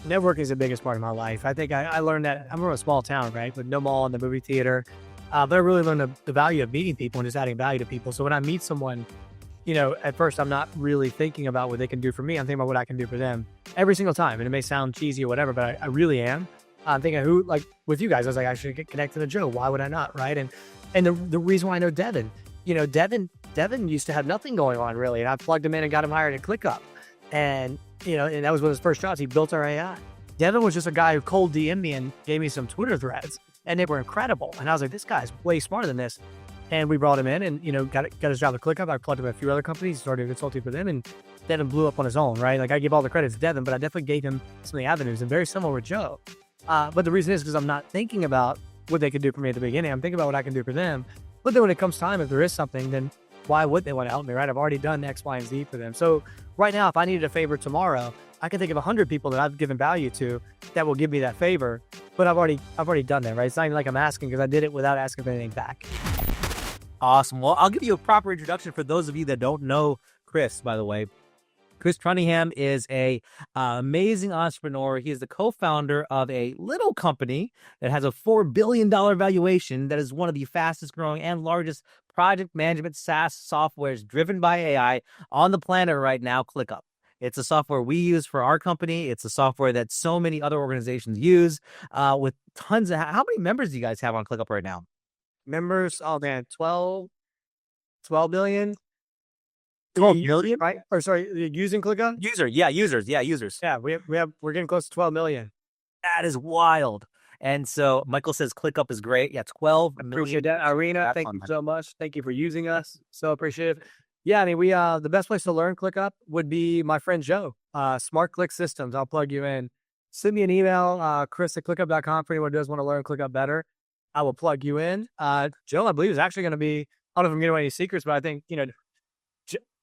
Networking is the biggest part of my life. I think I learned that. I'm from a small town, right? With no mall and the movie theater. But I really learned the value of meeting people and just adding value to people. So when I meet someone, at first I'm not really thinking about what they can do for me. I'm thinking about what I can do for them every single time. And it may sound cheesy or whatever, but I really am. I'm thinking like with you guys, I was like, I should get connected to Joe. Why would I not? Right. And the reason why I know Devin, Devin used to have nothing going on really. And I plugged him in and got him hired at ClickUp. And that was one of his first jobs. He built our AI. Devin was just a guy who cold DM'd me and gave me some Twitter threads, and they were incredible. And I was like, this guy's way smarter than this. And we brought him in and, got his job at ClickUp. I plugged him in a few other companies, started consulting for them, and Devin blew up on his own, right? Like I give all the credit to Devin, but I definitely gave him some of the avenues, and very similar with Joe. But the reason is because I'm not thinking about what they could do for me at the beginning. I'm thinking about what I can do for them. But then when it comes time, if there is something, then why would they want to help me, right? I've already done X, Y, and Z for them. So right now, if I needed a favor tomorrow, I can think of 100 people that I've given value to that will give me that favor. But I've already done that, right? It's not even like I'm asking, because I did it without asking for anything back. Awesome. Well, I'll give you a proper introduction for those of you that don't know Chris, by the way. Chris Cunningham is a amazing entrepreneur. He is the co-founder of a little company that has a $4 billion valuation that is one of the fastest growing and largest project management SaaS softwares driven by AI on the planet right now, ClickUp. It's a software we use for our company. It's a software that so many other organizations use with tons of... How many members do you guys have on ClickUp right now? Members, oh man, 12 billion. 12 million? Right? Or sorry, using ClickUp? Users. Yeah, we're getting close to 12 million. That is wild. And so Michael says ClickUp is great. Yeah, 12 million. Appreciate that, Irina. Thank you so much. Thank you for using us. So appreciative. Yeah, I mean, we the best place to learn ClickUp would be my friend Joe, Smart Click Systems. I'll plug you in. Send me an email, chris@clickup.com for anyone who does want to learn ClickUp better. I will plug you in. Joe, I believe, is actually going to be, I don't know if I'm giving away any secrets, but I think,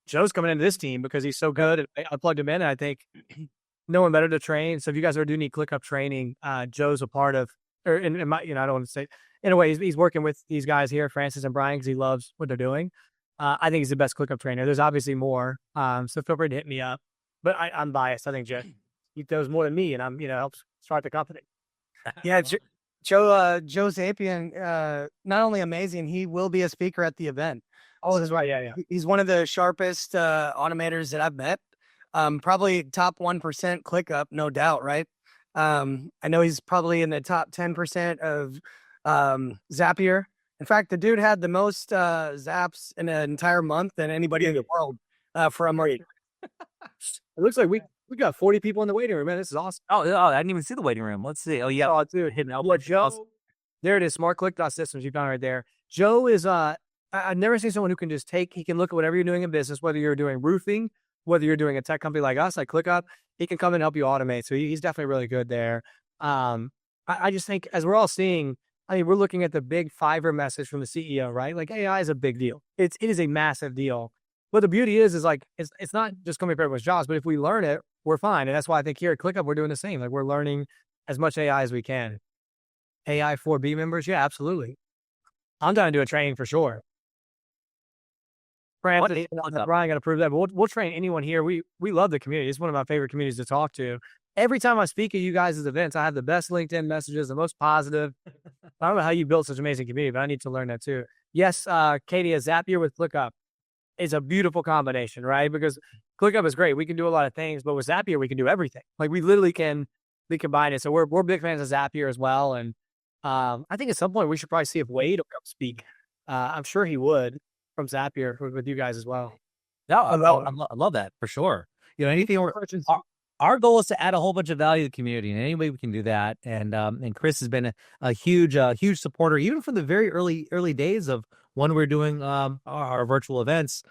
Joe's coming into this team because he's so good. I plugged him in, and I think no one better to train. So if you guys do need ClickUp training, Joe's a part of, or in my, I don't want to say, in a way, he's working with these guys here, Francis and Brian, because he loves what they're doing. I think he's the best ClickUp trainer. There's obviously more. So feel free to hit me up. But I'm biased. I think he does more than me, and I'm, helps start the company. Yeah, Joe Zapier, not only amazing, he will be a speaker at the event. Oh, that's right. Yeah. He's one of the sharpest automators that I've met. Probably top 1% ClickUp, no doubt, right? I know he's probably in the top 10% of Zapier. In fact, the dude had the most zaps in an entire month than anybody in the world for a month. It looks like we got 40 people in the waiting room, man. This is awesome. Oh, I didn't even see the waiting room. Let's see. Oh, yeah. Oh, dude, hitting up. Joe, there it is. SmartClick.systems. You found it right there. Joe is, I've never seen someone who can just he can look at whatever you're doing in business, whether you're doing roofing, whether you're doing a tech company like us, like ClickUp, he can come and help you automate. So he's definitely really good there. I just think, as we're all seeing, we're looking at the big Fiverr message from the CEO, right? Like AI is a big deal. It is a massive deal. But the beauty is like, it's not just coming for everyone's jobs, but if we learn it, we're fine. And that's why I think here at ClickUp, we're doing the same. Like, we're learning as much AI as we can. AI 4B members? Yeah, absolutely. I'm trying to do a training for sure. Brian got to prove that, but we'll train anyone here. We love the community. It's one of my favorite communities to talk to. Every time I speak at you guys' events, I have the best LinkedIn messages, the most positive. I don't know how you built such an amazing community, but I need to learn that too. Yes, Katie, a Zapier with ClickUp is a beautiful combination, right? Because ClickUp is great. We can do a lot of things, but with Zapier, we can do everything. Like, we literally can combine it. So we're big fans of Zapier as well. And I think at some point we should probably see if Wade will come speak. I'm sure he would, from Zapier with you guys as well. No, I love that for sure. Anything. Our goal is to add a whole bunch of value to the community, and any way we can do that. And Chris has been a huge supporter, even from the very early days of when we were doing our virtual events.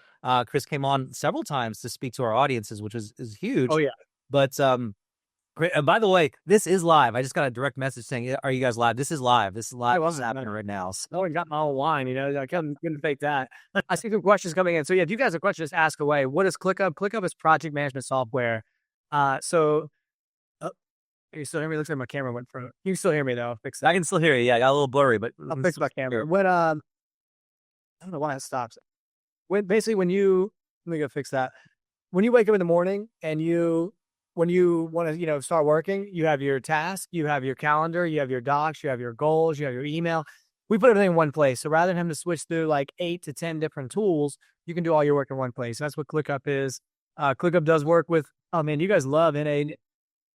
Chris came on several times to speak to our audiences, which is huge. Oh yeah. But and by the way, this is live. I just got a direct message saying, "Are you guys live?" This is live. This is live. What's happening right now? So. I got my own wine. I couldn't fake that. I see some questions coming in. So yeah, if you guys have questions, ask away. What is ClickUp? ClickUp is project management software. So you still hear me? Looks like my camera went for. You can still hear me though. I'll fix that. I can still hear you. Yeah, I got a little blurry, but I'll fix my camera. When I don't know why it stops. When you let me go fix that. When you wake up in the morning and you when you want to, start working, you have your task, you have your calendar, you have your docs, you have your goals, you have your email. We put everything in one place. So rather than having to switch through like 8 to 10 different tools, you can do all your work in one place. That's what ClickUp is. ClickUp does work with, oh man, you guys love NA,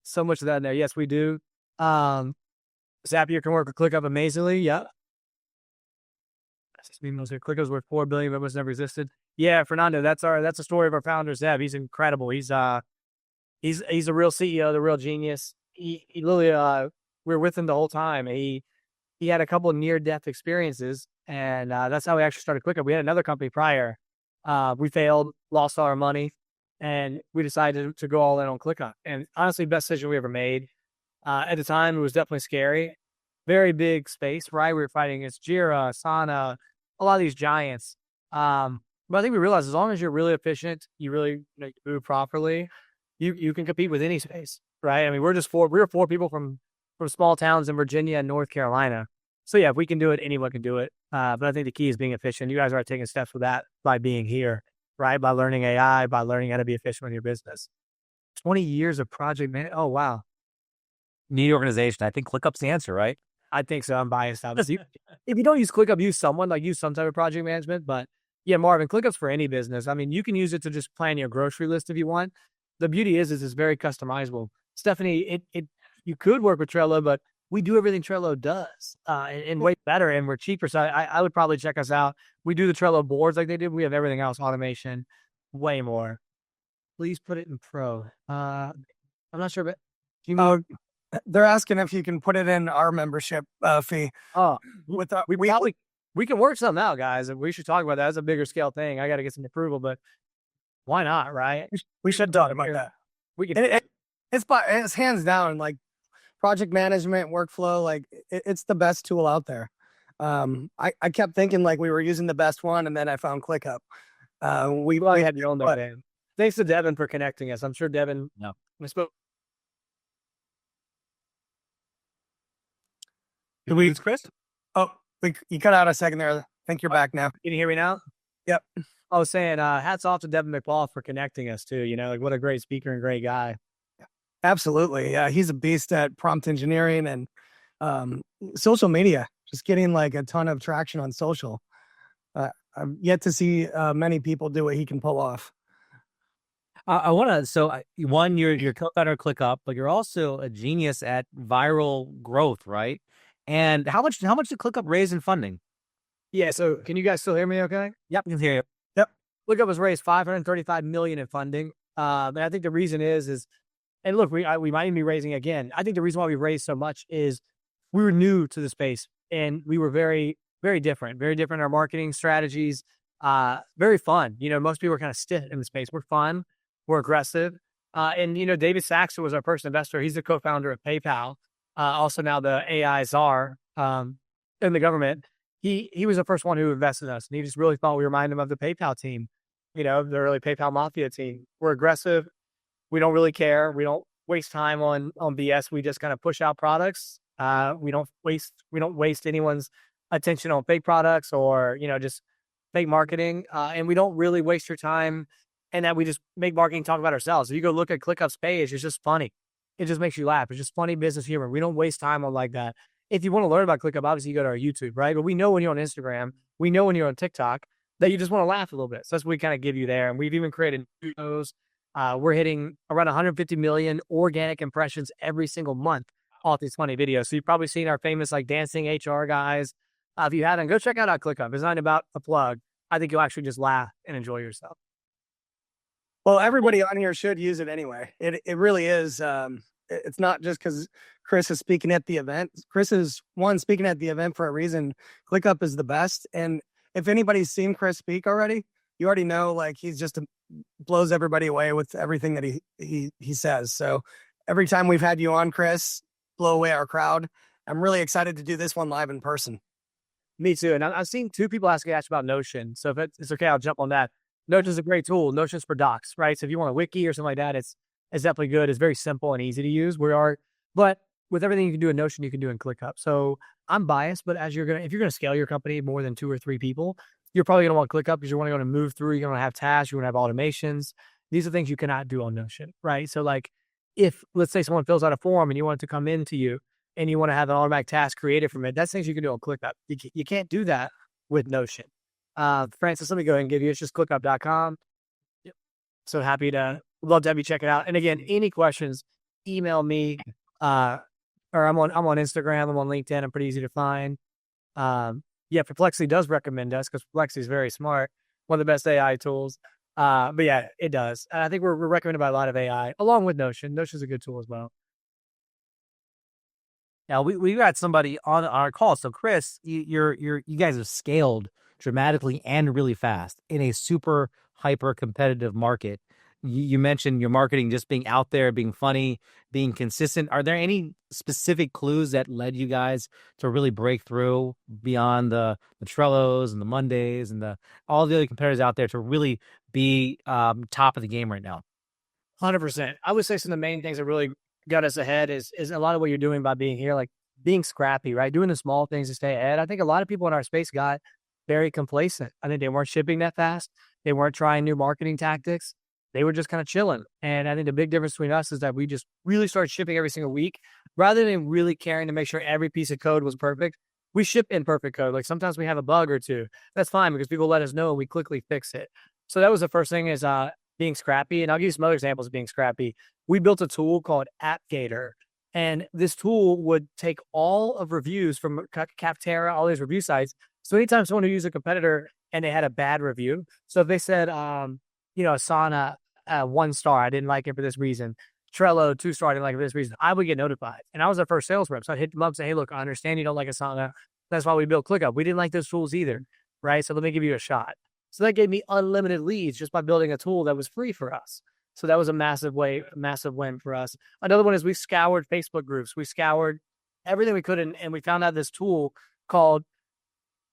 so much of that in there. Yes, we do. Zapier can work with ClickUp amazingly. Yeah. ClickUp's worth $4 billion, but was never existed. Yeah, Fernando, that's the story of our founder, Zeb. He's incredible. He's a real CEO, the real genius. He literally, we were with him the whole time. He had a couple of near-death experiences, and that's how we actually started ClickUp. We had another company prior. We failed, lost all our money, and we decided to go all in on ClickUp. And honestly, best decision we ever made. At the time, it was definitely scary. Very big space, right? We were fighting against Jira, Asana, a lot of these giants. But I think we realized as long as you're really efficient, you really move properly, you can compete with any space, right? I mean, we were four people from small towns in Virginia and North Carolina. So yeah, if we can do it, anyone can do it. But I think the key is being efficient. You guys are taking steps with that by being here, right? By learning AI, by learning how to be efficient with your business. 20 years of project man. Oh, wow. Need organization. I think ClickUp's the answer, right? I think so. I'm biased, obviously. If you don't use ClickUp, use some type of project management. But yeah, Marvin, ClickUp's for any business. I mean, you can use it to just plan your grocery list if you want. The beauty is it's very customizable. Stephanie, you could work with Trello, but we do everything Trello does and way better, and we're cheaper. So I would probably check us out. We do the Trello boards like they do. We have everything else, automation, way more. Please put it in pro. I'm not sure, but they're asking if you can put it in our membership fee. Oh, we can work something out, guys. We should talk about that. That's a bigger scale thing. I got to get some approval, but why not, right? We should talk about that. We can. It's hands down like project management workflow. Like it's the best tool out there. I kept thinking like we were using the best one, and then I found ClickUp. We had your own name. Thanks to Devin for connecting us. I'm sure Devin. No, we spoke. It's Chris? Oh, you cut out a second there. I think you're back now. Can you hear me now? Yep. I was saying, hats off to Devin McPaul for connecting us too. Like what a great speaker and great guy. Absolutely. Yeah. He's a beast at prompt engineering and social media, just getting like a ton of traction on social. I've yet to see many people do what he can pull off. I want to, so one, you're co-founder of ClickUp, but you're also a genius at viral growth, right? And how much did ClickUp raise in funding? Yeah. So can you guys still hear me okay? Yep, I can hear you. Yep. ClickUp has raised $535 million in funding. And I think the reason is, and look, we might even be raising again. I think the reason why we raised so much is we were new to the space and we were very, very different in our marketing strategies. Very fun. Most people are kind of stiff in the space. We're fun. We're aggressive. And David Saxon was our first investor. He's the co-founder of PayPal. Also now the AI czar in the government. He was the first one who invested in us. And he just really thought we remind him of the PayPal team, the early PayPal Mafia team. We're aggressive. We don't really care. We don't waste time on BS. We just kind of push out products. We don't waste anyone's attention on fake products or, just fake marketing. And we don't really waste your time and that we just make marketing talk about ourselves. If you go look at ClickUp's page, it's just funny. It just makes you laugh. It's just funny business humor. We don't waste time on like that. If you want to learn about ClickUp, obviously you go to our YouTube, right? But we know when you're on Instagram, we know when you're on TikTok that you just want to laugh a little bit. So that's what we kind of give you there. And we've even created videos. We're hitting around 150 million organic impressions every single month off these funny videos. So you've probably seen our famous like dancing HR guys. If you haven't, go check out our ClickUp. It's not about a plug. I think you'll actually just laugh and enjoy yourself. Well, everybody on here should use it anyway. It really is. It's not just because Chris is speaking at the event. Chris is speaking at the event for a reason. ClickUp is the best. And if anybody's seen Chris speak already, you already know like he's just blows everybody away with everything that he says. So every time we've had you on, Chris, blow away our crowd. I'm really excited to do this one live in person. Me too. And I've seen two people ask about Notion. So if it's okay, I'll jump on that. Notion is a great tool. Notion's for docs, right? So if you want a wiki or something like that, it's definitely good. It's very simple and easy to use. But with everything you can do in Notion, you can do in ClickUp. So I'm biased, but if you're going to scale your company more than 2 or 3 people, you're probably going to want ClickUp because you're going to move through. You're going to have tasks. You're going to have automations. These are things you cannot do on Notion, right? So like if let's say someone fills out a form and you want it to come into you and you want to have an automatic task created from it, that's things you can do on ClickUp. You can't do that with Notion. Francis, let me go ahead and give you, it's just clickup.com. Yep. So happy to, love to have you check it out. And again, any questions, email me, or I'm on Instagram, I'm on LinkedIn. I'm pretty easy to find. Yeah, Perplexity does recommend us because Perplexity is very smart. One of the best AI tools. But yeah, it does. And I think we're recommended by a lot of AI along with Notion. Notion's a good tool as well. Now we got somebody on our call. So Chris, you guys have scaled dramatically and really fast in a super hyper competitive market. You mentioned your marketing just being out there, being funny, being consistent. Are there any specific clues that led you guys to really break through beyond the Trellos and the Mondays and all the other competitors out there to really be top of the game right now? 100%. I would say some of the main things that really got us ahead is a lot of what you're doing by being here, like being scrappy, right? Doing the small things to stay ahead. I think a lot of people in our space got very complacent. I think they weren't shipping that fast. They weren't trying new marketing tactics. They were just kind of chilling. And I think the big difference between us is that we just really started shipping every single week rather than really caring to make sure every piece of code was perfect. We ship imperfect code. Like sometimes we have a bug or two. That's fine because people let us know and we quickly fix it. So that was the first thing is being scrappy. And I'll give you some other examples of being scrappy. We built a tool called AppGator. And this tool would take all of reviews from Capterra, all these review sites. So anytime someone would use a competitor and they had a bad review, so if they said, Asana, 1 star, I didn't like it for this reason. Trello, 2 star, I didn't like it for this reason. I would get notified. And I was their first sales rep. So I'd hit them up and say, hey, look, I understand you don't like Asana. That's why we built ClickUp. We didn't like those tools either, right? So let me give you a shot. So that gave me unlimited leads just by building a tool that was free for us. So that was a massive win for us. Another one is we scoured Facebook groups. We scoured everything we could, and we found out this tool called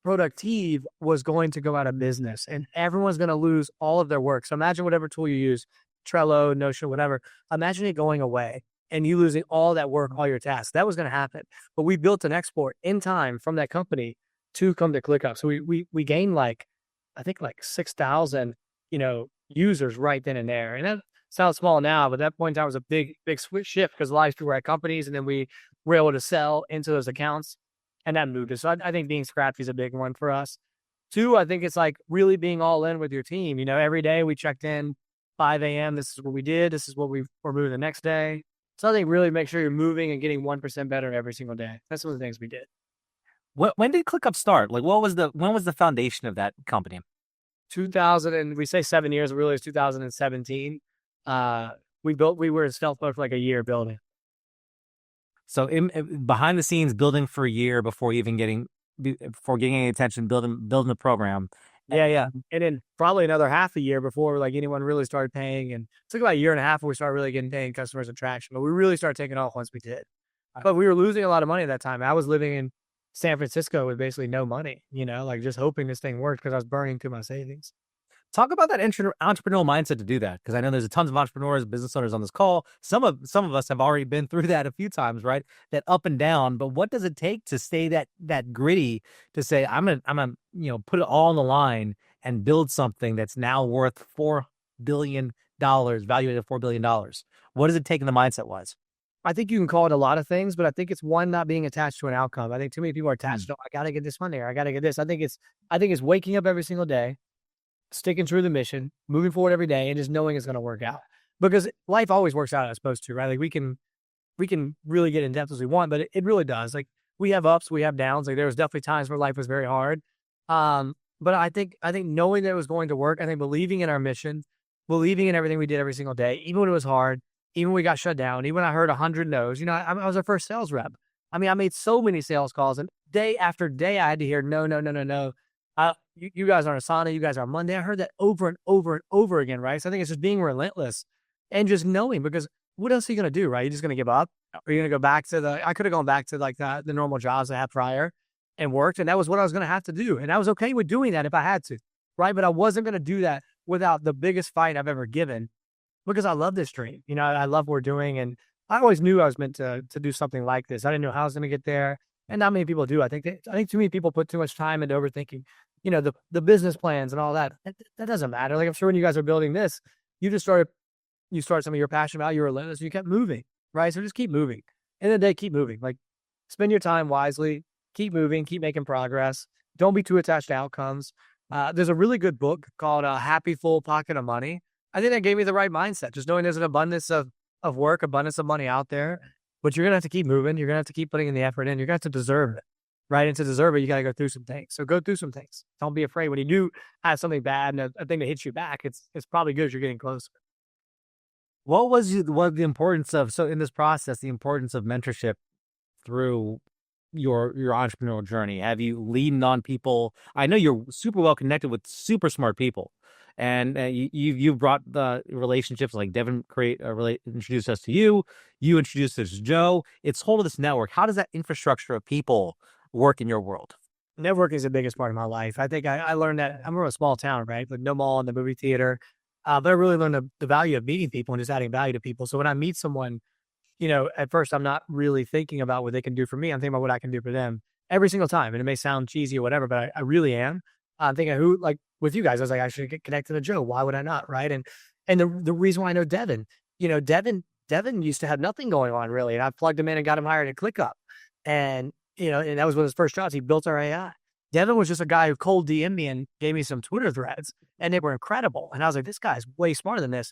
Productive was going to go out of business and everyone's going to lose all of their work. So imagine whatever tool you use, Trello, Notion, whatever, imagine it going away and you losing all that work, all your tasks. That was going to happen. But we built an export in time from that company to come to ClickUp. So we gained I think 6,000, users right then and there. And that sounds small now, but at that point in time was a big switch shift because a lot of people were at companies and then we were able to sell into those accounts. And that moved us. So I think being scrappy is a big one for us. 2, I think it's like really being all in with your team. Every day we checked in 5 a.m. This is what we did. This is what we're moving the next day. So I think really make sure you're moving and getting 1% better every single day. That's one of the things we did. When did ClickUp start? Like, when was the foundation of that company? 2000, and we say 7 years, really it's 2017. We were in stealth mode for like a year building. So behind the scenes, building for a year before getting any attention, building the program. Yeah. And then probably another half a year before like anyone really started paying. And it took about a year and a half before we started really getting paying customers and traction. But we really started taking off once we did. But we were losing a lot of money at that time. I was living in San Francisco with basically no money, like just hoping this thing worked because I was burning through my savings. Talk about that entrepreneurial mindset to do that, because I know there's tons of entrepreneurs, business owners on this call. Some of us have already been through that a few times, right? That up and down. But what does it take to stay that gritty to say I'm gonna put it all on the line and build something that's now worth $4 billion, valued at $4 billion? What does it take in the mindset wise? I think you can call it a lot of things, but I think it's one, not being attached to an outcome. I think too many people are attached to, I got to get this money or I got to get this. I think it's waking up every single day, sticking true to the mission, moving forward every day, and just knowing it's going to work out. Because life always works out as supposed to, right? Like we can really get in depth as we want, but it really does. Like we have ups, we have downs. Like there was definitely times where life was very hard. But I think knowing that it was going to work, I think believing in our mission, believing in everything we did every single day, even when it was hard, even when we got shut down, even when I heard 100 no's, I was our first sales rep. I mean, I made so many sales calls and day after day I had to hear no. You guys aren't Asana, you guys are Monday. I heard that over and over and over again, right? So I think it's just being relentless and just knowing, because what else are you going to do, right? You're just going to give up? Or are you going to go back to I could have gone back to like the normal jobs I had prior and worked. And that was what I was going to have to do. And I was okay with doing that if I had to, right? But I wasn't going to do that without the biggest fight I've ever given, because I love this dream. I love what we're doing. And I always knew I was meant to do something like this. I didn't know how I was going to get there. And not many people do. I think too many people put too much time into overthinking, the business plans and all that. That doesn't matter. Like I'm sure when you guys are building this, you just started, you start something you're passionate about, you're relentless, you kept moving, right? So just keep moving. End of the day, keep moving. Like spend your time wisely, keep moving, keep making progress. Don't be too attached to outcomes. There's a really good book called Happy Full Pocket of Money. I think that gave me the right mindset, just knowing there's an abundance of work, abundance of money out there, but you're going to have to keep moving. You're going to have to keep putting in the effort in. You're going to have to deserve it, right? And to deserve it, you got to go through some things. So go through some things. Don't be afraid. When you do have something bad and a thing that hits you back, it's probably good as you're getting closer. What the importance of, so in this process, the importance of mentorship through your entrepreneurial journey? Have you leaned on people? I know you're super well connected with super smart people, and you've brought the relationships, like Devin introduced us to you. You introduced us to Joe. It's whole of this network. How does that infrastructure of people work in your world? Networking is the biggest part of my life. I think I learned that. I'm from a small town, right? With no mall and the movie theater. But I really learned the value of meeting people and just adding value to people. So when I meet someone, at first I'm not really thinking about what they can do for me. I'm thinking about what I can do for them every single time. And it may sound cheesy or whatever, but I really am. I'm thinking like with you guys, I was like, I should get connected to Joe. Why would I not? Right. And the reason why I know Devin, Devin used to have nothing going on really. And I plugged him in and got him hired at ClickUp. And, and that was one of his first jobs. He built our AI. Devin was just a guy who cold DM'd me and gave me some Twitter threads, and they were incredible. And I was like, this guy's way smarter than this.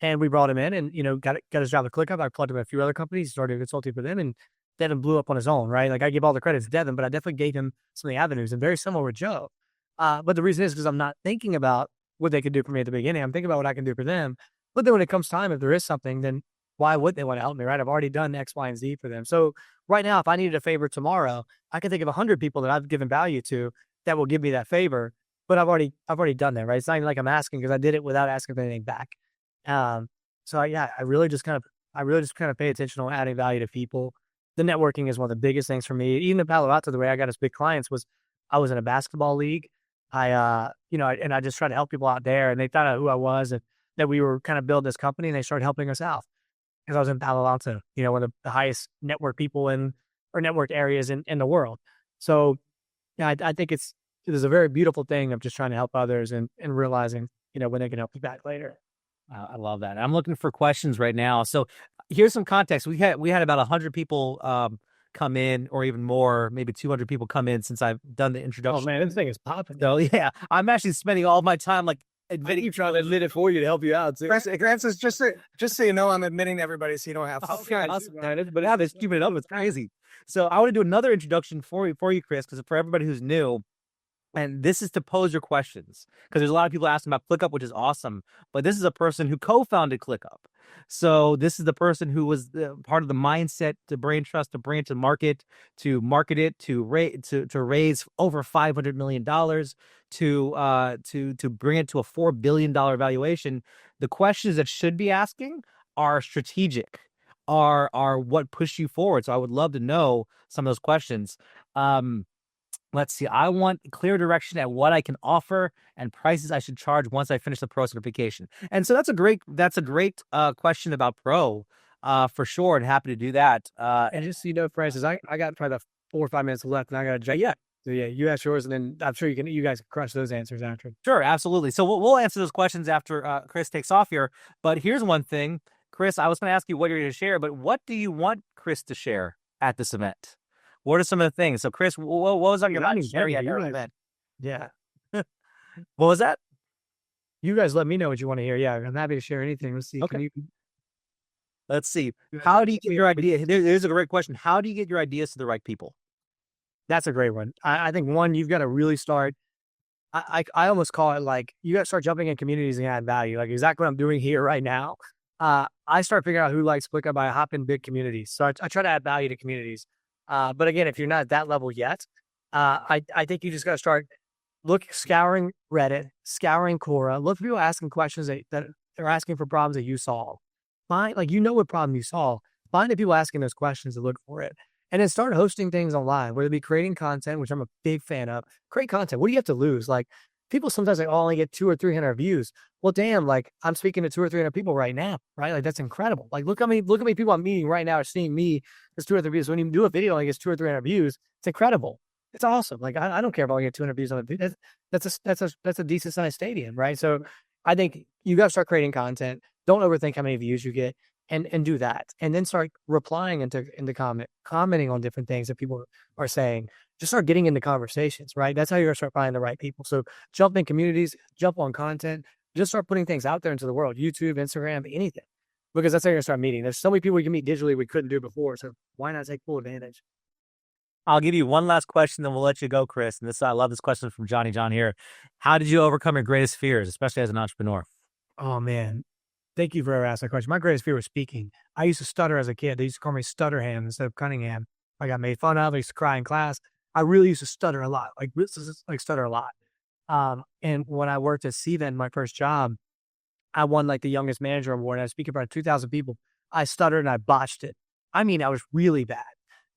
And we brought him in and, got his job at ClickUp. I plugged him in a few other companies, started consulting for them, and Devin blew up on his own, right? Like I give all the credit to Devin, but I definitely gave him some of the avenues, and very similar with Joe. But the reason is because I'm not thinking about what they could do for me at the beginning. I'm thinking about what I can do for them. But then when it comes time, if there is something, then why would they want to help me, right? I've already done X, Y, and Z for them. So right now, if I needed a favor tomorrow, I can think of 100 people that I've given value to that will give me that favor, but I've already done that, right? It's not even like I'm asking, because I did it without asking for anything back. So yeah, I really just kind of pay attention on adding value to people. The networking is one of the biggest things for me. Even in Palo Alto, the way I got as big clients was I was in a basketball league. I just tried to help people out there, and they found out who I was and that we were kind of building this company, and they started helping us out because I was in Palo Alto, one of the highest network people or network areas in the world. So yeah, I think it is a very beautiful thing of just trying to help others and realizing, when they can help you back later. I love that. I'm looking for questions right now. So here's some context. We had about 100 people come in, or even more, maybe 200 people come in since I've done the introduction. Oh man, this thing is popping. So yeah, I'm actually spending all my time like admitting. You trying to admit it for you to help you out too. Francis, just so you know, I'm admitting to everybody, so you don't have to. Okay, awesome. But now they're keeping it up. It's crazy. So I want to do another introduction for you, Chris, because for everybody who's new, and this is to pose your questions, because there's a lot of people asking about ClickUp, which is awesome. But this is a person who co-founded ClickUp. So this is the person who was part of the mindset to brain trust, to bring it to market it, to raise over $500 million, to bring it to a $4 billion valuation. The questions that should be asking are strategic, are what push you forward. So I would love to know some of those questions. Let's see. I want clear direction at what I can offer and prices I should charge once I finish the Pro certification. And so that's a great question about Pro, for sure. And happy to do that. And just so you know, Francis, I got probably about 4 or 5 minutes left, and I got to jump. Yeah. So yeah, you ask yours, and then I'm sure you guys can crush those answers after. Sure, absolutely. So we'll answer those questions after Chris takes off here. But here's one thing, Chris. I was going to ask you what you're going to share, but what do you want Chris to share at this event? What are some of the things? So, Chris, what was on your mind sharing at your event? Yeah. What was that? You guys let me know what you want to hear. Yeah, I'm happy to share anything. Let's see. Okay. Let's see. How do you get your idea? There's a great question. How do you get your ideas to the right people? That's a great one. I think one, you've got to really start. I almost call it like you got to start jumping in communities and add value. Like exactly what I'm doing here right now. I start figuring out who likes ClickUp. I hop in big communities. So I try to add value to communities. But again, if you're not at that level yet, I think you just got to start scouring Reddit, scouring Quora, look for people asking questions that are asking for problems that you solve. Find, what problem you solve. Find the people asking those questions and look for it. And then start hosting things online, whether it be creating content, which I'm a big fan of. Create content. What do you have to lose? Like people sometimes only get 200 or 300 views. Well, damn, I'm speaking to 200 or 300 people right now, right? Like that's incredible. Like look how many people I'm meeting right now are seeing me as 200 or 300 views. When you do a video and it gets 200 or 300 views, it's incredible. It's awesome. Like I don't care if I get 200 views on a video. That's a decent sized stadium, right? So I think you got to start creating content. Don't overthink how many views you get, and do that, and then start replying into commenting on different things that people are saying. Just start getting into conversations, right? That's how you're gonna start finding the right people. So jump in communities, jump on content, just start putting things out there into the world. YouTube, Instagram, anything, because that's how you're gonna start meeting. There's so many people you can meet digitally we couldn't do before. So why not take full advantage? I'll give you one last question, then we'll let you go, Chris. And I love this question from Johnny John here. How did you overcome your greatest fears, especially as an entrepreneur? Oh man, thank you for asking that question. My greatest fear was speaking. I used to stutter as a kid. They used to call me Stutterham instead of Cunningham. I got made fun of. I used to cry in class. I really used to stutter a lot, like stutter a lot. And when I worked at Cvent, my first job, I won like the youngest manager award. I was speaking about 2,000 people. I stuttered and I botched it. I mean, I was really bad.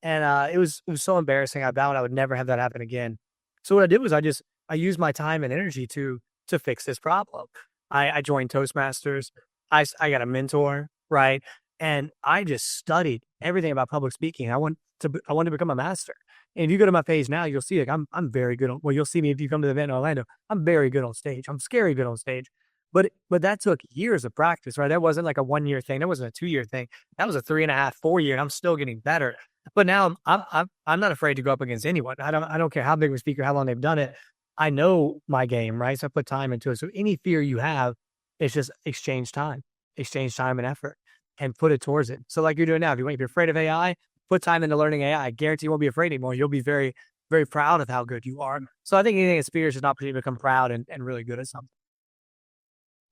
And it was so embarrassing. I vowed I would never have that happen again. So what I did was I used my time and energy to fix this problem. I joined Toastmasters. I got a mentor, right? And I just studied everything about public speaking. I wanted to become a master. And if you go to my page now, you'll see like I'm very good on. Well, you'll see me if you come to the event in Orlando. I'm very good on stage. I'm scary good on stage. But that took years of practice, right? That wasn't like a 1 year thing. That wasn't a 2 year thing. That was a 3.5, 4 year. And I'm still getting better. But now I'm not afraid to go up against anyone. I don't care how big of a speaker, how long they've done it. I know my game, right? So I put time into it. So any fear you have, it's just exchange time and effort, and put it towards it. So like you're doing now, if you're afraid of AI, put time into learning AI. I guarantee you won't be afraid anymore. You'll be very, very proud of how good you are. So I think anything that's fear is an opportunity to become proud and really good at something.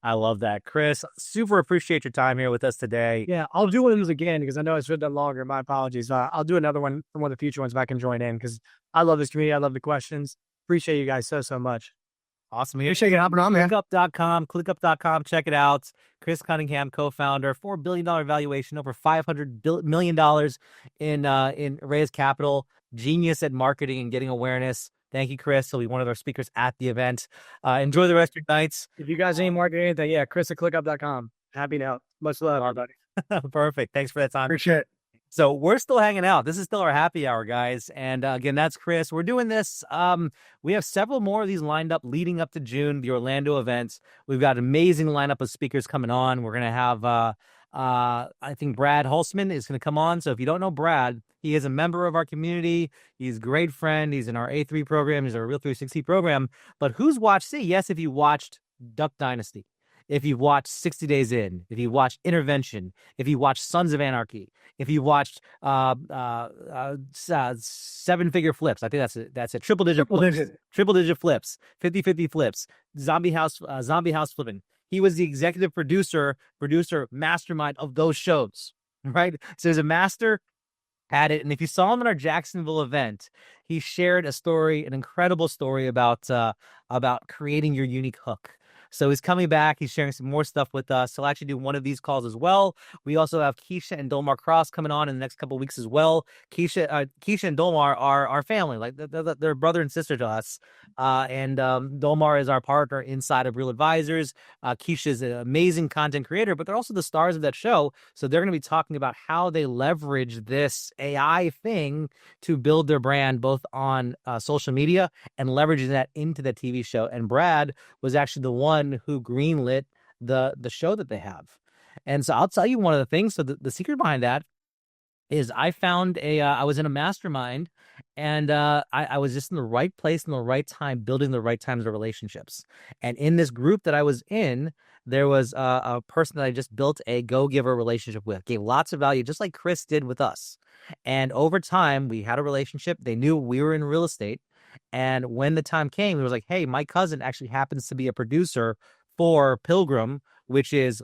I love that. Chris, super appreciate your time here with us today. Yeah, I'll do one of those again because I know it's been done longer. My apologies. I'll do another one from one of the future ones if I can join in, because I love this community. I love the questions. Appreciate you guys so much. Awesome. Appreciate you hopping on, man. ClickUp.com. Check it out. Chris Cunningham, co-founder, $4 billion valuation, over $500 million in raised capital, genius at marketing and getting awareness. Thank you, Chris. He'll be one of our speakers at the event. Enjoy the rest of your nights. If you guys need marketing anything, yeah, Chris at ClickUp.com. Happy to help. Much love, everybody. Perfect. Thanks for that time. Appreciate it. So we're still hanging out. This is still our happy hour, guys. And again, that's Chris. We're doing this. We have several more of these lined up leading up to June, the Orlando events. We've got an amazing lineup of speakers coming on. We're going to have, I think Brad Holzman is going to come on. So if you don't know Brad, he is a member of our community. He's a great friend. He's in our A3 program. He's our Real 360 program. But who's watched? See, yes, if you watched Duck Dynasty, if you've watched 60 Days In, if you watched Intervention, if you watched Sons of Anarchy, if you watched 7-figure flips, I think that's it. Triple digit flips, 50-50 flips, zombie house flipping. He was the executive producer, mastermind of those shows, right? So there's a master at it. And if you saw him at our Jacksonville event, he shared a story, an incredible story about creating your unique hook. So he's coming back. He's sharing some more stuff with us. He'll actually do one of these calls as well. We also have Keisha and Dolmar Cross coming on in the next couple of weeks as well. Keisha and Dolmar are our family. Like they're brother and sister to us. And Dolmar is our partner inside of Real Advisors. Keisha is an amazing content creator, but they're also the stars of that show. So they're going to be talking about how they leverage this AI thing to build their brand, both on social media and leveraging that into the TV show. And Brad was actually the one who greenlit the show that they have. And so I'll tell you one of the things. So the secret behind that is I found I was in a mastermind, and I was just in the right place in the right time, building the right kinds of relationships. And in this group that I was in, there was a person that I just built a go-giver relationship with, gave lots of value, just like Chris did with us. And over time, we had a relationship. They knew we were in real estate. And when the time came, it was like, hey, my cousin actually happens to be a producer for Pilgrim, which is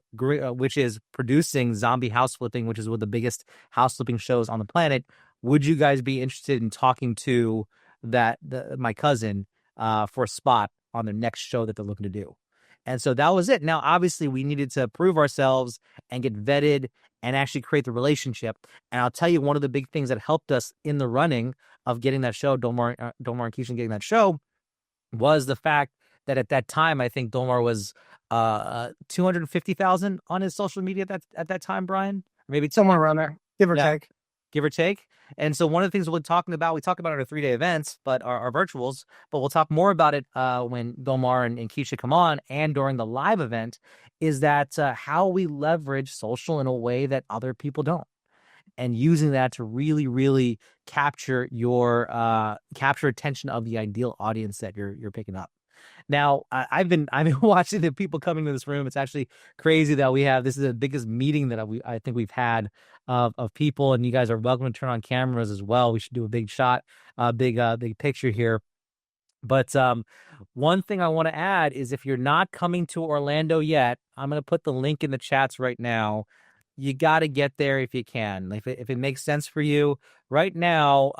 producing Zombie House Flipping, which is one of the biggest house flipping shows on the planet. Would you guys be interested in talking to my cousin for a spot on their next show that they're looking to do? And so that was it. Now, obviously, we needed to prove ourselves and get vetted and actually create the relationship. And I'll tell you, one of the big things that helped us in the running of getting that show, Dolmar and Keisha getting that show, was the fact that at that time, I think Dolmar was 250,000 on his social media at that time, Brian, or maybe Somewhere around there, give or take. give or take. And so one of the things we talk about our 3-day events, but our virtuals, but we'll talk more about it when Domar and Keisha come on, and during the live event, is that how we leverage social in a way that other people don't, and using that to really, really capture attention of the ideal audience that you're picking up. Now, I've been watching the people coming to this room. It's actually crazy that this is the biggest meeting that I think we've had of people, and you guys are welcome to turn on cameras as well. We should do a big shot, big picture here. But one thing I want to add is, if you're not coming to Orlando yet, I'm going to put the link in the chats right now. You got to get there if you can. If it makes sense for you right now,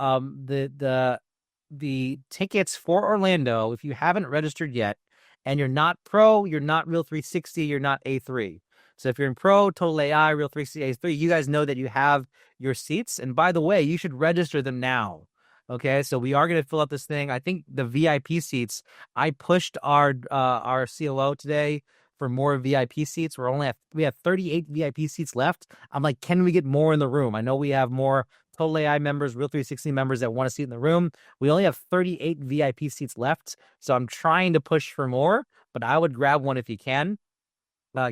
the tickets for Orlando, if you haven't registered yet and you're not Pro, you're not Real 360, you're not A3. So if you're in Pro, Total AI, Real 360, A3, you guys know that you have your seats. And by the way, you should register them now. Okay, so we are going to fill up this thing. I think the VIP seats, I pushed our COO today for more VIP seats. We have 38 VIP seats left. I'm like, can we get more in the room? I know we have more Total AI members, Real 360 members that want a seat in the room. We only have 38 VIP seats left, so I'm trying to push for more, but I would grab one if you can.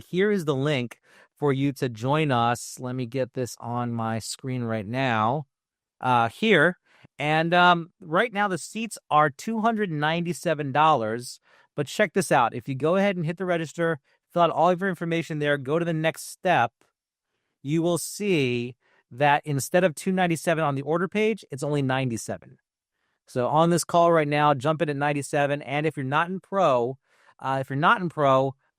Here is the link for you to join us. Let me get this on my screen right now. Here. And right now the seats are $297. But check this out. If you go ahead and hit the register, fill out all of your information there, go to the next step, you will see that instead of $297 on the order page, it's only $97. So on this call right now, jump in at $97. And if you're not in Pro,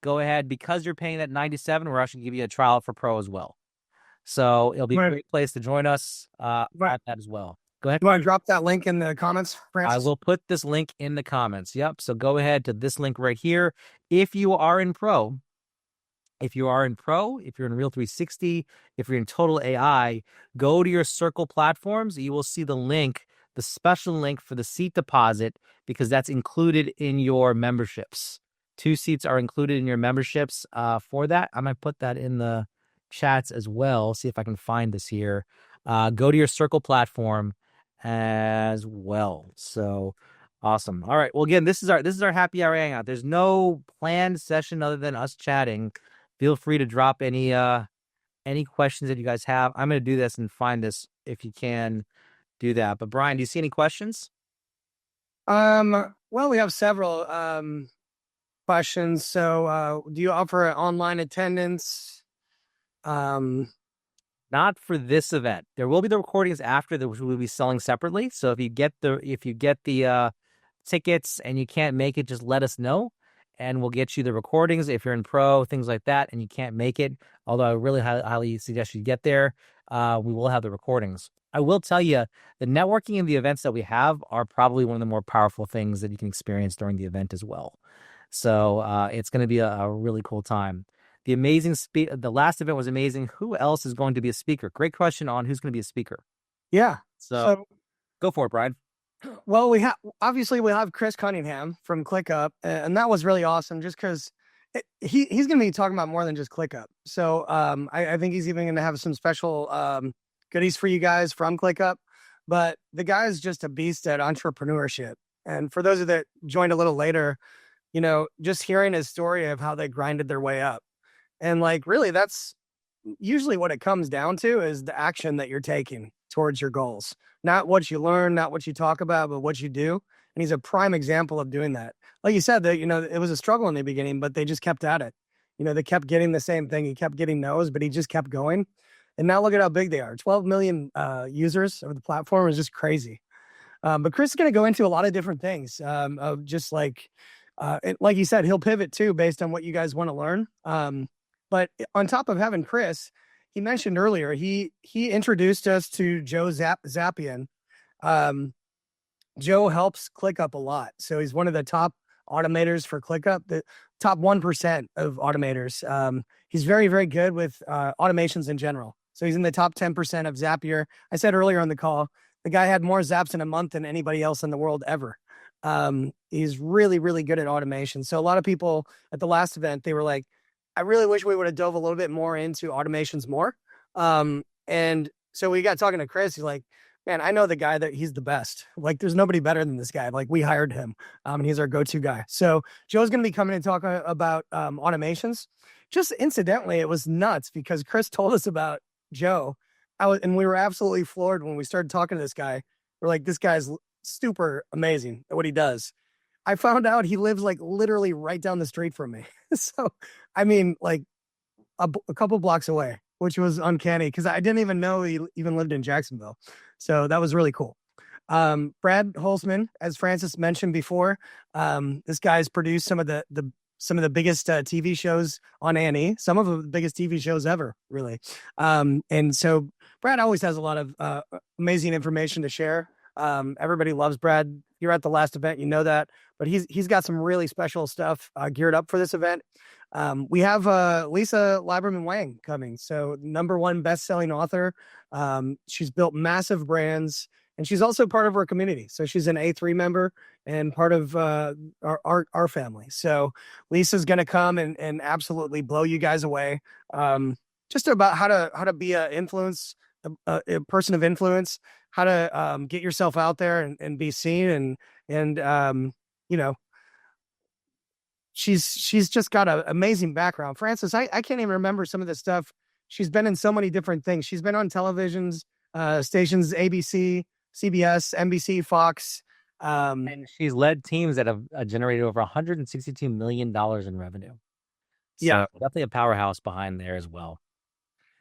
go ahead, because you're paying that $97. We're actually give you a trial for Pro as well. So it'll be a great place to join us at that as well. Go ahead. You want to drop that link in the comments, Francis? I will put this link in the comments. Yep. So go ahead to this link right here. If you are in Pro, if you're in Real 360, if you're in Total AI, go to your Circle platforms. You will see the link, the special link for the seat deposit, because that's included in your memberships. 2 seats are included in your memberships for that. I might put that in the chats as well. See if I can find this here. Go to your Circle platform as well. So awesome. All right. Well, again, this is our happy hour hangout. There's no planned session other than us chatting. Feel free to drop any questions that you guys have. I'm going to do this and find this if you can do that. But Brian, do you see any questions? Well, we have several questions. So, do you offer online attendance? Not for this event. There will be the recordings after that, which we'll be selling separately. So if you get the tickets and you can't make it, just let us know, and we'll get you the recordings. If you're in Pro, things like that, and you can't make it, although I really highly suggest you get there, we will have the recordings. I will tell you, the networking and the events that we have are probably one of the more powerful things that you can experience during the event as well. So it's going to be a really cool time. The last event was amazing. Who else is going to be a speaker? Great question on who's going to be a speaker. Yeah. So go for it, Brian. Well, we have Chris Cunningham from ClickUp, and that was really awesome just because he's going to be talking about more than just ClickUp. So I think he's even going to have some special goodies for you guys from ClickUp. But the guy is just a beast at entrepreneurship. And for those of that joined a little later, just hearing his story of how they grinded their way up. And really, that's usually what it comes down to, is the action that you're taking towards your goals. Not what you learn, not what you talk about, but what you do. And he's a prime example of doing that. Like you said, that it was a struggle in the beginning, but they just kept at it. They kept getting the same thing. He kept getting no's, but he just kept going. And now look at how big they are. 12 million users of the platform is just crazy. But Chris is going to go into a lot of different things of just like you said, he'll pivot too based on what you guys want to learn. But on top of having Chris, he mentioned earlier, he introduced us to Joe Zapier. Joe helps ClickUp a lot. So he's one of the top automators for ClickUp, the top 1% of automators. He's very, very good with automations in general. So he's in the top 10% of Zapier. I said earlier on the call, the guy had more zaps in a month than anybody else in the world ever. He's really, really good at automation. So a lot of people at the last event, they were like, I really wish we would have dove a little bit more into automations more. And So we got talking to Chris. He's like, man, I know the guy that he's the best. Like, there's nobody better than this guy. Like, we hired him, and he's our go-to guy. So Joe's going to be coming and talking about automations. Just incidentally, it was nuts because Chris told us about Joe. And we were absolutely floored when we started talking to this guy. We're like, this guy's super amazing at what he does. I found out he lives like literally right down the street from me. So, I mean, like a couple blocks away, which was uncanny because I didn't even know he even lived in Jacksonville. So that was really cool. Brad Holzman, as Francis mentioned before, this guy's produced some of the biggest TV shows on A&E, some of the biggest TV shows ever, really. And so Brad always has a lot of amazing information to share. Everybody loves Brad. You're at the last event, you know that, but he's got some really special stuff geared up for this event. We have Lisa Lieberman Wang coming. So #1 best-selling author. She's built massive brands, and she's also part of our community. So she's an A3 member and part of our family. So Lisa's going to come and absolutely blow you guys away. Just about how to be a person of influence, how to get yourself out there and be seen, and you know, she's just got an amazing background. Francis, I can't even remember some of the stuff. She's been in so many different things. She's been on televisions, stations, ABC, CBS, NBC, Fox. And she's led teams that have generated over $162 million in revenue. So Yeah. definitely a powerhouse behind there as well.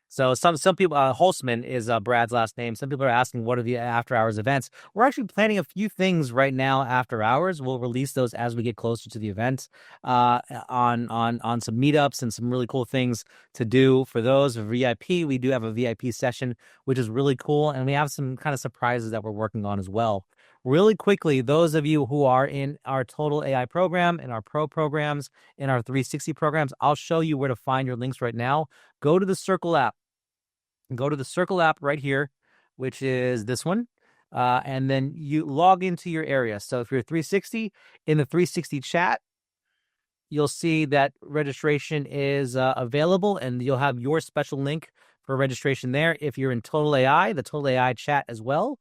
So some people, Holzman is Brad's last name. Some people are asking, what are the after hours events? We're actually planning a few things right now after hours. We'll release those as we get closer to the event, on some meetups and some really cool things to do. For those VIP, we do have a VIP session, which is really cool. And we have some kind of surprises that we're working on as well. Really quickly, those of you who are in our Total AI program, in our Pro programs, in our 360 programs, I'll show you where to find your links right now. Go to the Circle app. Go to the Circle app right here, which is this one. And then you log into your area. So if you're 360, in the 360 chat, you'll see that registration is available, and you'll have your special link for registration there. If you're in Total AI, the Total AI chat as well.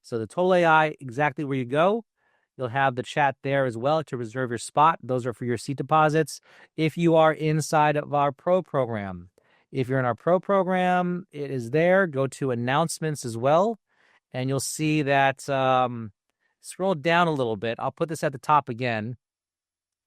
So the Total AI, exactly where you go, you'll have the chat there as well to reserve your spot. Those are for your seat deposits. If you are inside of our Pro program, if you're in our Pro program, it is there. Go to announcements as well, and you'll see that, scroll down a little bit. I'll put this at the top again.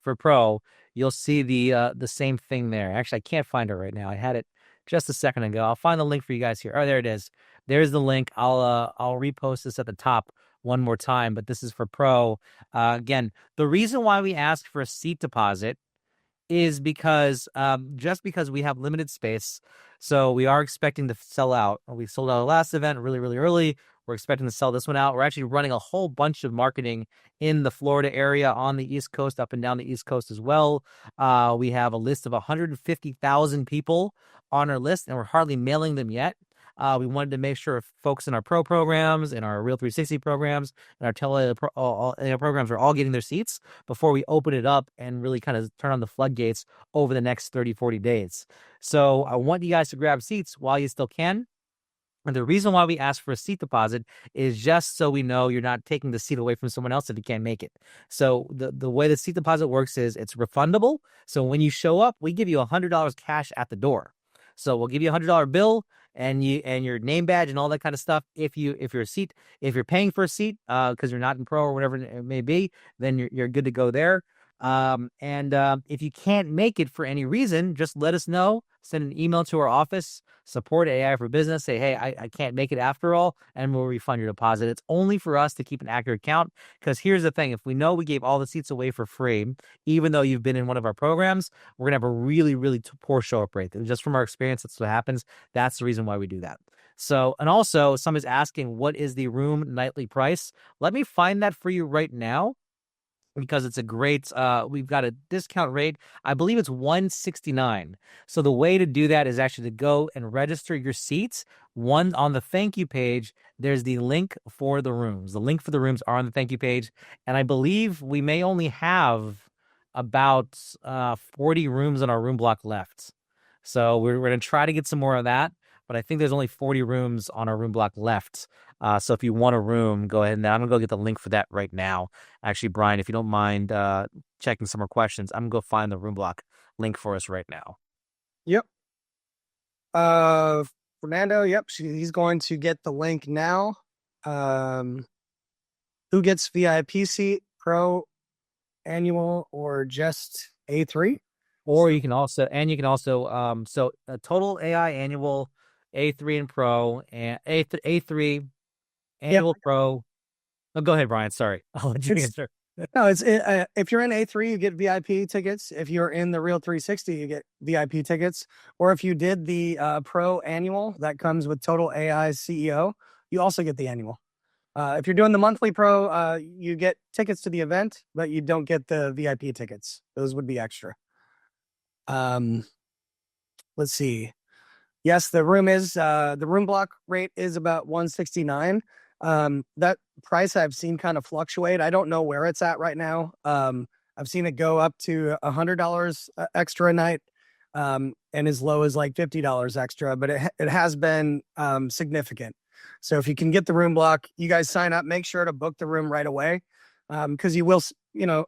For Pro, you'll see the same thing there. Actually, I can't find it right now. I had it just a second ago. I'll find the link for you guys here. Oh, there it is. There's the link. I'll repost this at the top one more time, but this is for Pro. Again, the reason why we ask for a seat deposit is because just because we have limited space. So we are expecting to sell out. We sold out our last event really, really early. We're expecting to sell this one out. We're actually running a whole bunch of marketing in the Florida area, on the East Coast, up and down the East Coast as well. We have a list of 150,000 people on our list, and we're hardly mailing them yet. We wanted to make sure folks in our Pro programs, in our Real 360 programs, and our programs are all getting their seats before we open it up and really kind of turn on the floodgates over the next 30, 40 days. So I want you guys to grab seats while you still can. And the reason why we ask for a seat deposit is just so we know you're not taking the seat away from someone else if you can't make it. So the way the seat deposit works is it's refundable. So when you show up, we give you $100 cash at the door. So we'll give you a $100 bill and your name badge and all that kind of stuff. If you're paying for a seat because you're not in Pro or whatever it may be, then you're good to go there. If you can't make it for any reason, just let us know. Send an email to our office, support AI for Business. Say, hey, I can't make it after all, and we'll refund your deposit. It's only for us to keep an accurate count, because here's the thing. If we know we gave all the seats away for free, even though you've been in one of our programs, we're going to have a really, really poor show-up rate. And just from our experience, that's what happens. That's the reason why we do that. So, and also, somebody's asking, what is the room nightly price? Let me find that for you right now, because it's a great, we've got a discount rate. I believe it's $169. So the way to do that is actually to go and register your seats. One, on the thank you page, there's the link for the rooms. The link for the rooms are on the thank you page. And I believe we may only have about 40 rooms on our room block left. So we're going to try to get some more of that. but I think there's only 40 rooms on our room block left. So if you want a room, go ahead and I'm gonna go get the link for that right now. Actually, Brian, if you don't mind checking some more questions, I'm gonna go find the room block link for us right now. Yep. Fernando, yep, he's going to get the link now. Who gets VIP seat, pro, annual, or just A3? Or you can also, so total AI annual, A3 and pro, and A3 annual pro. Oh, go ahead, Brian. Sorry, I'll let you answer. No, if you're in A3, you get VIP tickets. If you're in the Real 360, you get VIP tickets. Or if you did the Pro annual that comes with Total AI CEO, you also get the annual. If you're doing the monthly Pro, you get tickets to the event, but you don't get the VIP tickets. Those would be extra. Let's see. Yes, the room block rate is about $169. That price I've seen kind of fluctuate. I don't know where it's at right now. I've seen it go up to $100 extra a night, and as low as like $50 extra, but it has been significant. So if you can get the room block, you guys sign up, make sure to book the room right away. Because you will,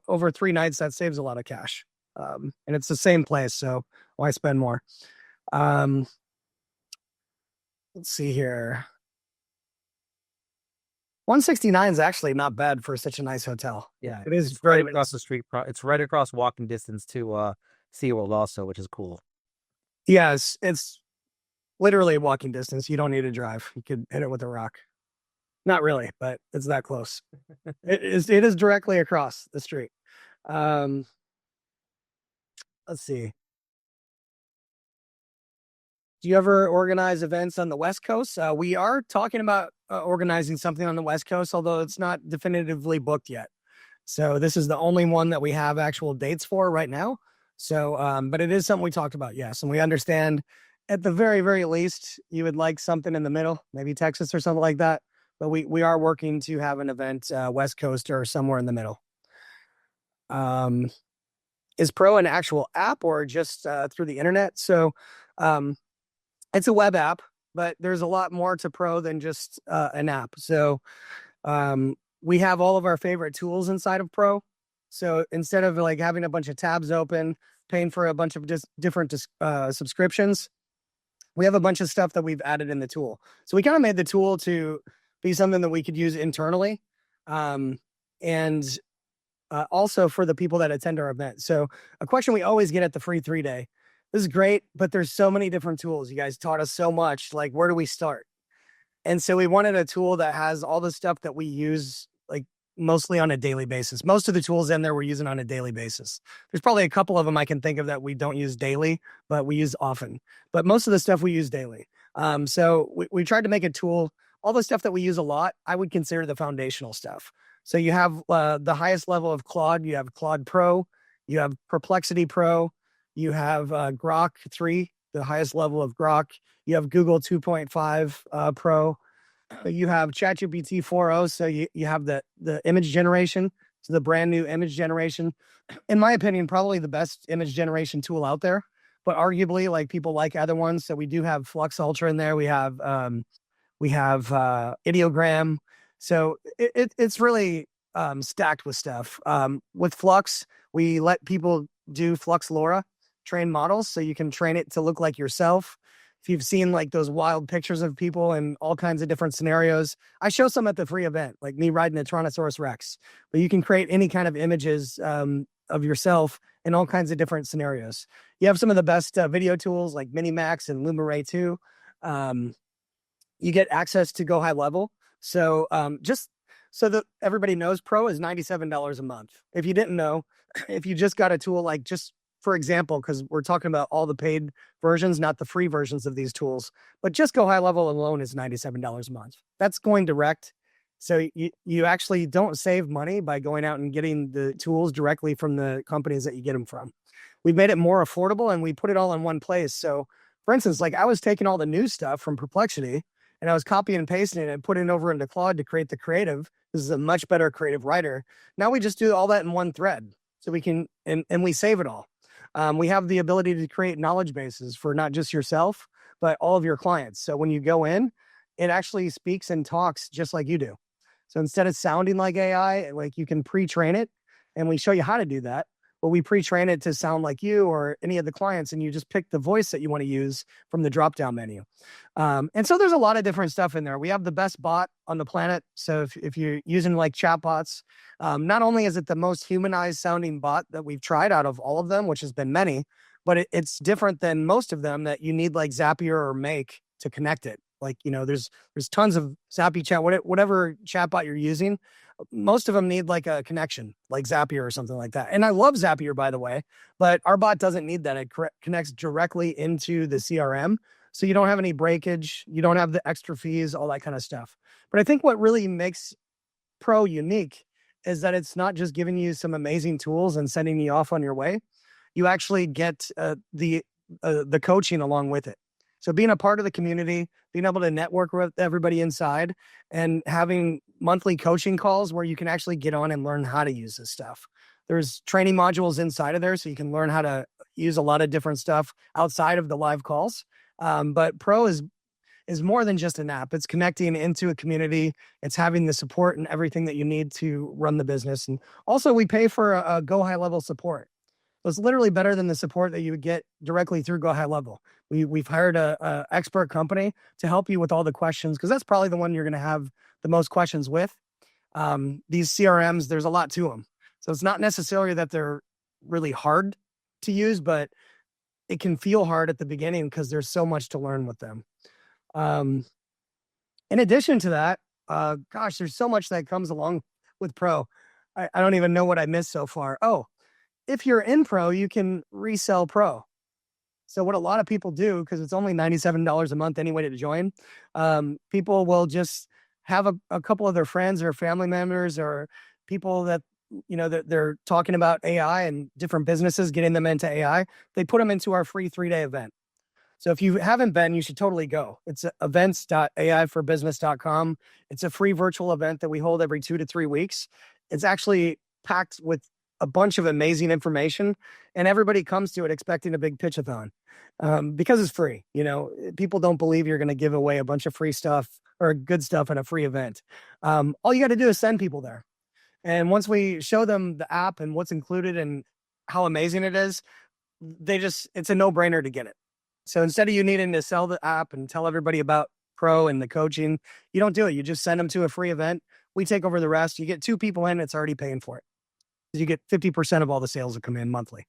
over 3 nights, that saves a lot of cash. And it's the same place, so why spend more? Let's see here. 169 is actually not bad for such a nice hotel. Yeah, it is it's right across the street. It's right across walking distance to SeaWorld also, which is cool. Yes, it's literally walking distance. You don't need to drive. You could hit it with a rock. Not really, but it's that close. It is directly across the street. Let's see. Do you ever organize events on the West Coast? We are talking about organizing something on the West Coast, although it's not definitively booked yet. So this is the only one that we have actual dates for right now. So, but it is something we talked about, yes. And we understand at the very, very least, you would like something in the middle, maybe Texas or something like that. But we are working to have an event West Coast or somewhere in the middle. Is Pro an actual app or just through the internet? So it's a web app, but there's a lot more to Pro than just an app. So we have all of our favorite tools inside of Pro. So instead of like having a bunch of tabs open, paying for a bunch of different subscriptions, we have a bunch of stuff that we've added in the tool. So we kind of made the tool to be something that we could use internally. And also for the people that attend our event. So a question we always get at the free 3-day, this is great, but there's so many different tools. You guys taught us so much, like where do we start? And so we wanted a tool that has all the stuff that we use like mostly on a daily basis. Most of the tools in there we're using on a daily basis. There's probably a couple of them I can think of that we don't use daily, but we use often. But most of the stuff we use daily. So we tried to make a tool, all the stuff that we use a lot, I would consider the foundational stuff. So you have the highest level of Claude, you have Claude Pro, you have Perplexity Pro, you have Grok 3, the highest level of Grok, you have Google 2.5 Pro, you have ChatGPT 4.0, so you have the image generation, so the brand new image generation. In my opinion, probably the best image generation tool out there, but arguably like people like other ones. So we do have Flux Ultra in there, we have Ideogram. So it's really stacked with stuff. With Flux, we let people do Flux LoRa train models, so you can train it to look like yourself. If you've seen like those wild pictures of people in all kinds of different scenarios, I show some at the free event, like me riding a Tyrannosaurus Rex. But you can create any kind of images of yourself in all kinds of different scenarios. You have some of the best video tools like Minimax and LumaRay 2. You get access to Go High Level. So just so that everybody knows, Pro is $97 a month. If you didn't know, if you just got a tool like, just for example, because we're talking about all the paid versions, not the free versions of these tools, but just Go High Level alone is $97 a month. That's going direct. So you actually don't save money by going out and getting the tools directly from the companies that you get them from. We've made it more affordable and we put it all in one place. So for instance, like I was taking all the new stuff from Perplexity and I was copying and pasting it and putting it over into Claude to create the creative. This is a much better creative writer. Now we just do all that in one thread. So we can, and we save it all. We have the ability to create knowledge bases for not just yourself, but all of your clients. So when you go in, it actually speaks and talks just like you do. So instead of sounding like AI, like you can pre-train it, and we show you how to do that. But we pre-train it to sound like you or any of the clients, and you just pick the voice that you want to use from the drop-down menu. And so there's a lot of different stuff in there. We have the best bot on the planet. So if you're using like chatbots, not only is it the most humanized sounding bot that we've tried out of all of them, which has been many, but it's different than most of them that you need like Zapier or Make to connect it. Like, there's tons of Zapier chat, whatever chatbot you're using. Most of them need like a connection, like Zapier or something like that. And I love Zapier, by the way, but our bot doesn't need that. It connects directly into the CRM. So you don't have any breakage. You don't have the extra fees, all that kind of stuff. But I think what really makes Pro unique is that it's not just giving you some amazing tools and sending you off on your way. You actually get the coaching along with it. So being a part of the community, being able to network with everybody inside, and having monthly coaching calls where you can actually get on and learn how to use this stuff. There's training modules inside of there, so you can learn how to use a lot of different stuff outside of the live calls. But Pro is more than just an app. It's connecting into a community. It's having the support and everything that you need to run the business. And also we pay for a Go High Level support. So it's literally better than the support that you would get directly through Go High Level. We've hired a expert company to help you with all the questions, because that's probably the one you're going to have the most questions with. These CRMs, there's a lot to them. So it's not necessarily that they're really hard to use, but it can feel hard at the beginning because there's so much to learn with them. In addition to that, there's so much that comes along with Pro. I don't even know what I missed so far. Oh, if you're in Pro, you can resell Pro. So what a lot of people do, because it's only $97 a month anyway to join, people will just have a couple of their friends or family members or people that, that they're talking about AI and different businesses, getting them into AI. They put them into our free 3-day event. So if you haven't been, you should totally go. It's events.aiforbusiness.com. It's a free virtual event that we hold every 2 to 3 weeks. It's actually packed with a bunch of amazing information, and everybody comes to it expecting a big pitchathon, because it's free. People don't believe you're going to give away a bunch of free stuff or good stuff at a free event. All you got to do is send people there. And once we show them the app and what's included and how amazing it is, it's a no-brainer to get it. So instead of you needing to sell the app and tell everybody about Pro and the coaching, you don't do it. You just send them to a free event. We take over the rest. You get 2 people in, it's already paying for it. You get 50% of all the sales that come in monthly.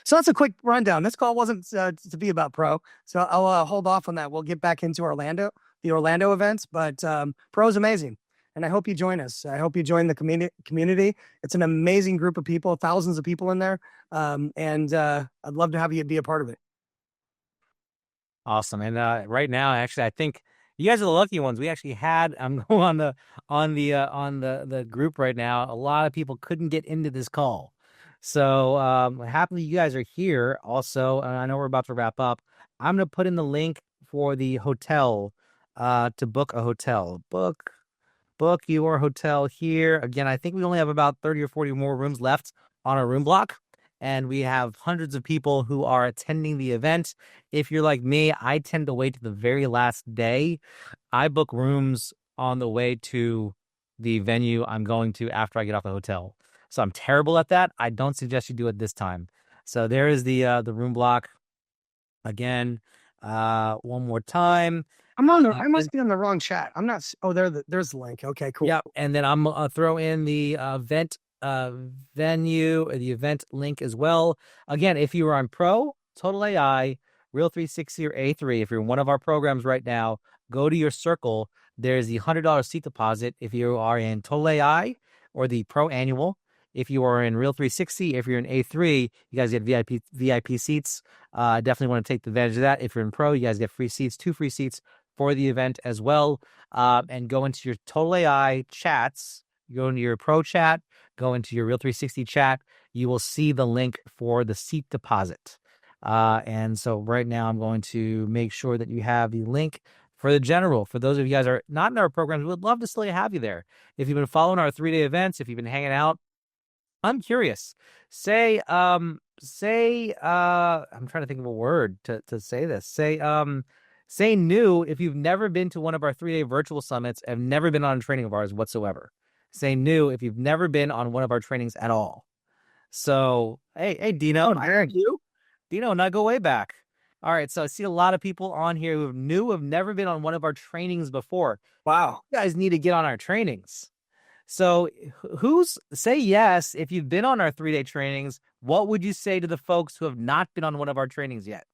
So that's a quick rundown. This call wasn't to be about Pro, so I'll hold off on that. We'll get back into the Orlando events, but Pro is amazing, and I hope you join us. I hope you join the community. It's an amazing group of people, thousands of people in there, and I'd love to have you be a part of it. Awesome. And right now, actually, I think you guys are the lucky ones. We actually had on the group right now. A lot of people couldn't get into this call, so happily you guys are here. Also, I know we're about to wrap up. I'm gonna put in the link for the hotel to book a hotel. Book your hotel here. Again, I think we only have about 30 or 40 more rooms left on our room block. And we have hundreds of people who are attending the event. If you're like me, I tend to wait to the very last day. I book rooms on the way to the venue I'm going to after I get off the hotel. So I'm terrible at that. I don't suggest you do it this time. So there is the room block. Again, one more time. I must be on the wrong chat. I'm not. Oh, there's the link. Okay, cool. Yep. And then I'm gonna throw in the event venue, the event link as well. Again, if you are on Pro, Total AI, Real 360, or A3, if you're in one of our programs right now, go to your circle. There's the $100 seat deposit if you are in Total AI or the Pro Annual. If you are in Real 360, if you're in A3, you guys get VIP seats. Definitely want to take advantage of that. If you're in Pro, you guys get free seats, 2 free seats for the event as well. And go into your Total AI chats. Go into your Pro chat, go into your Real 360 chat. You will see the link for the seat deposit. And so right now I'm going to make sure that you have the link for the general. For those of you guys who are not in our programs, we would love to still have you there. If you've been following our 3-day events, if you've been hanging out, I'm curious. Say I'm trying to think of a word to say this. Say new if you've never been to one of our 3-day virtual summits and never been on a training of ours whatsoever. Say new if you've never been on one of our trainings at all. So, hey, Dino, I heard you. Dino, and I go way back. All right, so I see a lot of people on here who have never been on one of our trainings before. Wow. You guys need to get on our trainings. So say yes if you've been on our 3-day trainings. What would you say to the folks who have not been on one of our trainings yet?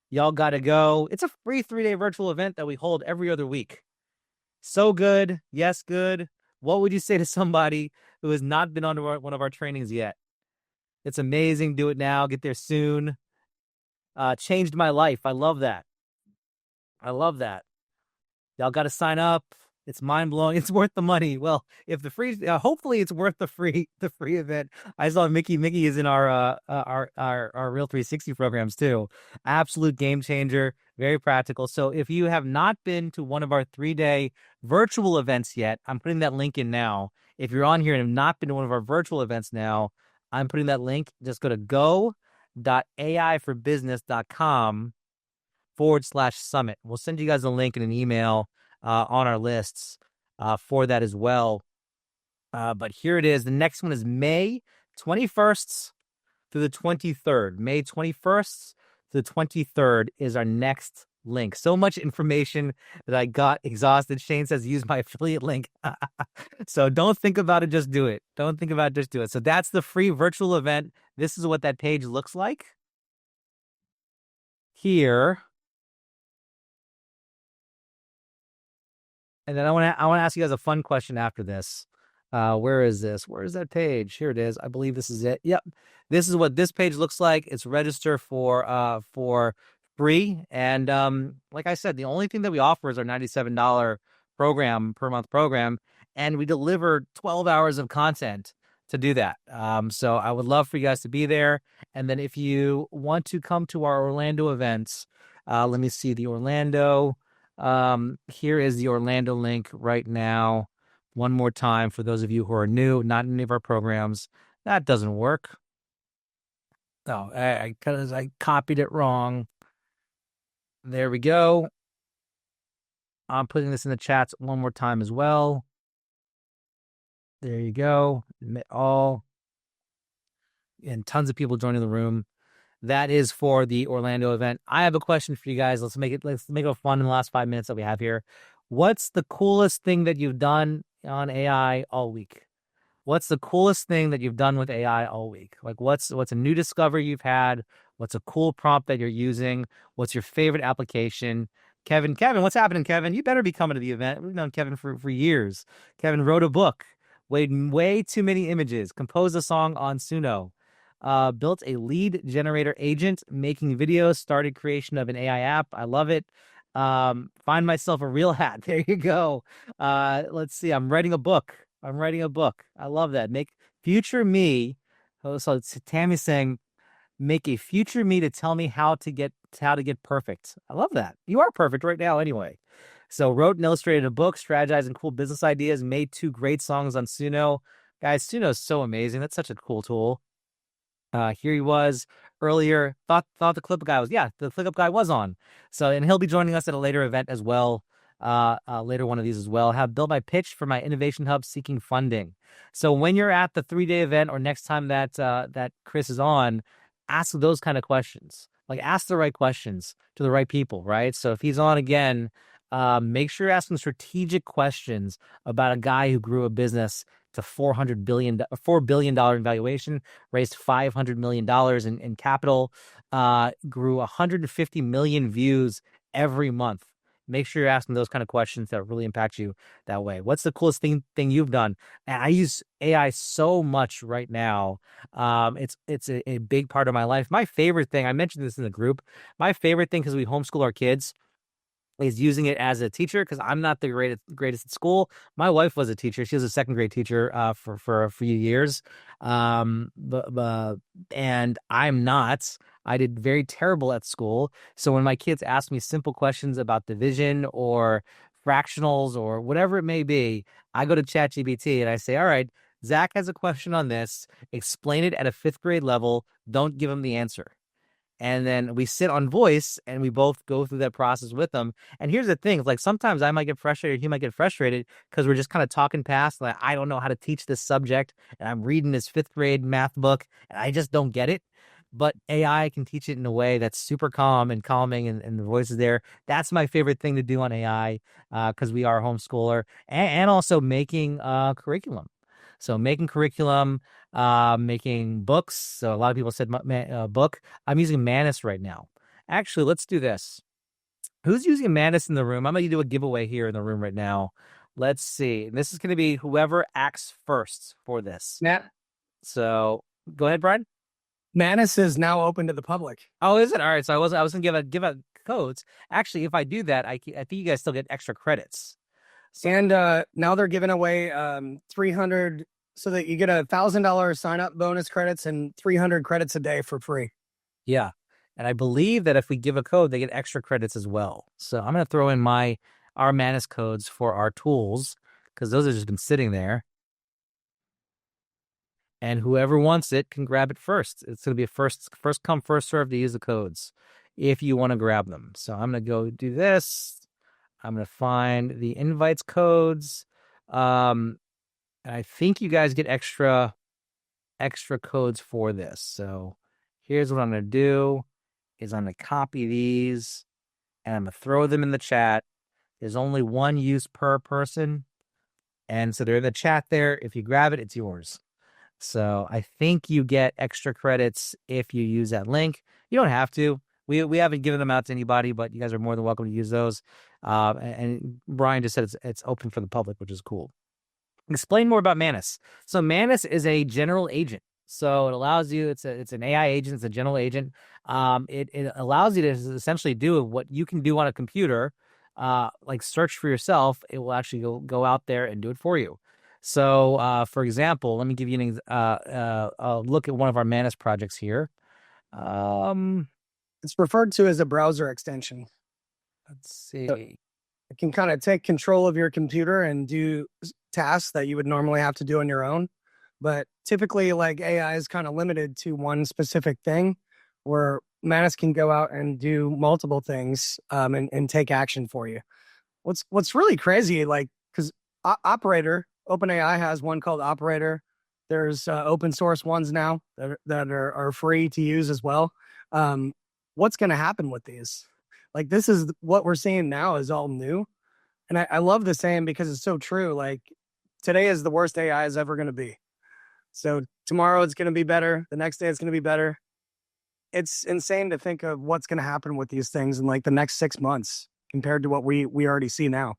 Y'all got to go. It's a free 3-day virtual event that we hold every other week. So good. Yes, good. What would you say to somebody who has not been on one of our trainings yet? It's amazing. Do it now. Get there soon. Changed my life. I love that. Y'all got to sign up. It's mind blowing. It's worth the money. Well, if the free, hopefully it's worth the free event. I saw Mickey. Mickey is in our Real 360 programs too. Absolute game changer. Very practical. So if you have not been to one of our 3-day virtual events yet, I'm putting that link in now. If you're on here and have not been to one of our virtual events now, I'm putting that link. Just go to go.aiforbusiness.com/summit. We'll send you guys a link in an email on our lists for that as well. But here it is. The next one is May 21st through the 23rd. May 21st to the 23rd is our next link. So much information that I got exhausted. Shane says, use my affiliate link. So don't think about it. Just do it. Don't think about it. Just do it. So that's the free virtual event. This is what that page looks like. Here. And then I want to ask you guys a fun question after this. Where is this? Where is that page? Here it is. I believe this is it. Yep. This is what this page looks like. It's register for free. And like I said, the only thing that we offer is our $97 per month program. And we deliver 12 hours of content to do that. So I would love for you guys to be there. And then if you want to come to our Orlando events, let me see the Orlando. Here is the Orlando link right now. One more time for those of you who are new, not in any of our programs. That doesn't work. Oh, because I copied it wrong. There we go. I'm putting this in the chats one more time as well. There you go. Admit all. And tons of people joining the room. That is for the Orlando event. I have a question for you guys. Let's make it fun in the last 5 minutes that we have here. What's the coolest thing that you've done on AI all week? What's the coolest thing that you've done with AI all week? Like what's a new discovery you've had? What's a cool prompt that you're using? What's your favorite application? Kevin, what's happening, Kevin? You better be coming to the event. We've known Kevin for years. Kevin wrote a book, way too many images, composed a song on Suno, built a lead generator agent, making videos, started creation of an AI app. I love it. Find myself a real hat. There you go. Let's see. I'm writing a book. I love that. Make future me. Oh, so Tammy's saying, make a future me to tell me how to get perfect. I love that. You are perfect right now anyway. So wrote and illustrated a book, strategizing cool business ideas, made 2 great songs on Suno. Guys, Suno is so amazing. That's such a cool tool. Here he was earlier. Thought the ClickUp guy was, the ClickUp guy was on. So, and he'll be joining us at a later event as well. Later one of these as well. Have built my pitch for my innovation hub seeking funding. So when you're at the 3-day event or next time that Chris is on, ask those kind of questions. Like ask the right questions to the right people, right? So if he's on again, make sure you're asking strategic questions about a guy who grew a business to $4 billion in valuation, raised $500 million in capital, grew 150 million views every month. Make sure you're asking those kind of questions that really impact you that way. What's the coolest thing you've done? And I use AI so much right now. It's a big part of my life. My favorite thing, I mentioned this in the group, my favorite thing, because we homeschool our kids, is using it as a teacher, because I'm not the greatest at school. My wife was a teacher. She was a second grade teacher for a few years. And I'm not. I did very terrible at school. So when my kids ask me simple questions about division or fractionals or whatever it may be, I go to ChatGPT and I say, all right, Zach has a question on this. Explain it at a 5th grade level. Don't give him the answer. And then we sit on voice and we both go through that process with them. And here's the thing, like sometimes I might get frustrated, he might get frustrated because we're just kind of talking past, like, I don't know how to teach this subject. And I'm reading this 5th grade math book and I just don't get it. But AI can teach it in a way that's super calm and calming, and the voice is there. That's my favorite thing to do on AI because we are a homeschooler, and also making curriculum. So making curriculum, making books. So a lot of people said book. I'm using Manus right now. Actually, let's do this. Who's using Manus in the room? I'm going to do a giveaway here in the room right now. Let's see. This is going to be whoever acts first for this. Matt, So go ahead, Brian. Manus is now open to the public. Oh, is it? All right. So I was gonna give out codes. Actually, if I do that, I think you guys still get extra credits. And now they're giving away 300, so that you get $1,000 sign up bonus credits and 300 credits a day for free. Yeah, and I believe that if we give a code, they get extra credits as well. So I'm gonna throw in our Manus codes for our tools because those have just been sitting there. And whoever wants it can grab it first. It's going to be a first come, first serve to use the codes if you want to grab them. So I'm going to go do this. I'm going to find the invites codes. And I think you guys get extra codes for this. So here's what I'm going to do is I'm going to copy these and I'm going to throw them in the chat. There's only one use per person. And so they're in the chat there. If you grab it, it's yours. So I think you get extra credits if you use that link. You don't have to. We haven't given them out to anybody, but you guys are more than welcome to use those. And Brian just said it's open for the public, which is cool. Explain more about Manus. So Manus is a general agent. So it allows you, it's an AI agent, it's a general agent. It allows you to essentially do what you can do on a computer, like search for yourself. It will actually go out there and do it for you. So, for example, let me give you a look at one of our Manus projects here. It's referred to as a browser extension. Let's see. It can kind of take control of your computer and do tasks that you would normally have to do on your own. But typically, like, AI is kind of limited to one specific thing, where Manus can go out and do multiple things and take action for you. What's really crazy, like, because Operator, OpenAI has one called Operator. There's open source ones now that are free to use as well. What's going to happen with these? Like, this is what we're seeing now is all new. And I love the saying because it's so true. Like, today is the worst AI is ever going to be. So tomorrow it's going to be better. The next day it's going to be better. It's insane to think of what's going to happen with these things in like the next 6 months compared to what we already see now.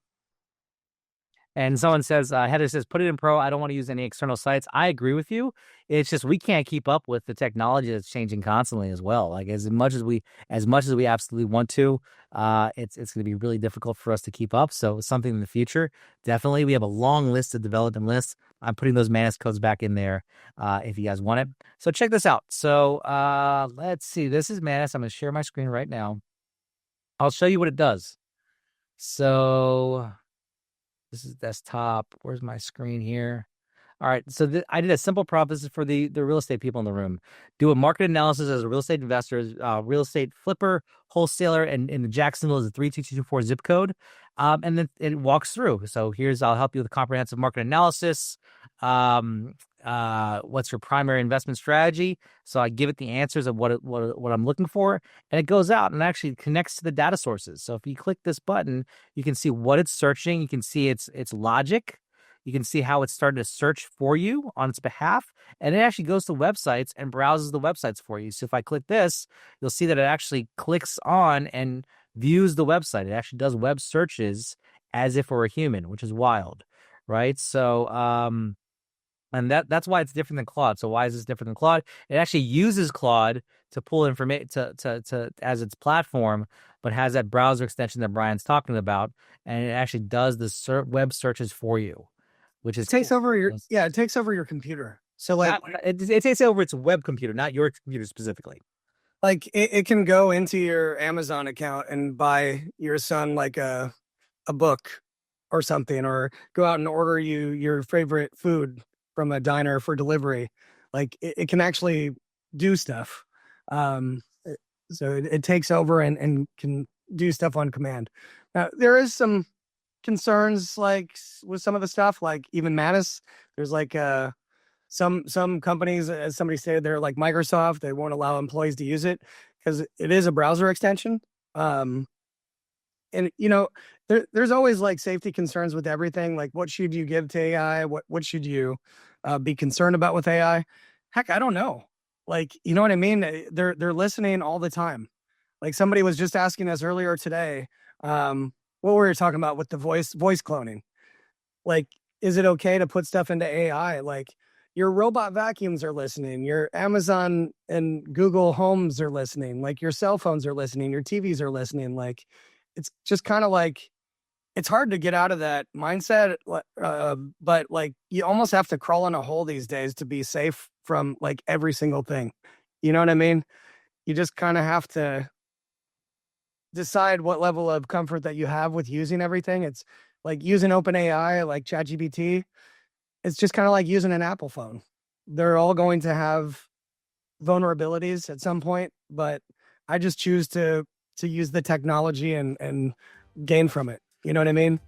And someone says, Heather says, put it in pro. I don't want to use any external sites. I agree with you. It's just we can't keep up with the technology that's changing constantly as well. Like as much as we absolutely want to, it's going to be really difficult for us to keep up. So something in the future, definitely. We have a long list of development lists. I'm putting those Manus codes back in there if you guys want it. So check this out. So let's see. This is Manus. I'm going to share my screen right now. I'll show you what it does. So this is desktop. Where's my screen here? All right. So I did a simple prompt. This is for the real estate people in the room. Do a market analysis as a real estate investor, real estate flipper, wholesaler, and in Jacksonville is a 32224 zip code. And then it walks through. So I'll help you with a comprehensive market analysis. What's your primary investment strategy? So I give it the answers of what I'm looking for, and it goes out and actually connects to the data sources. So if you click this button, you can see what it's searching. You can see its logic. You can see how it's starting to search for you on its behalf, and it actually goes to websites and browses the websites for you. So if I click this, you'll see that it actually clicks on and views the website. It actually does web searches as if we're a human, which is wild, right? So, and that's why it's different than Claude. So why is this different than Claude? It actually uses Claude to pull information to as its platform, but has that browser extension that Brian's talking about, and it actually does the web searches for you, which is it takes over your computer. So like it takes over its web computer, not your computer specifically. Like it can go into your Amazon account and buy your son like a book or something, or go out and order you your favorite food from a diner for delivery. Like it can actually do stuff. So it takes over and can do stuff on command. Now, there is some concerns like with some of the stuff, like even Mattis. There's like some companies, as somebody said, they're like Microsoft. They won't allow employees to use it because it is a browser extension. And there's always like safety concerns with everything. Like, what should you give to AI? What should you be concerned about with AI? Heck, I don't know. Like, you know what I mean? They're listening all the time. Like somebody was just asking us earlier today, what we were talking about with the voice cloning. Like, is it okay to put stuff into AI? Like, your robot vacuums are listening, your Amazon and Google Homes are listening, like your cell phones are listening, your TVs are listening. Like, it's just kind of like, it's hard to get out of that mindset. But like, you almost have to crawl in a hole these days to be safe from like every single thing. You know what I mean? You just kind of have to decide what level of comfort that you have with using everything. It's like using OpenAI, like ChatGPT. It's just kind of like using an Apple phone. They're all going to have vulnerabilities at some point, but I just choose to use the technology and gain from it. You know what I mean?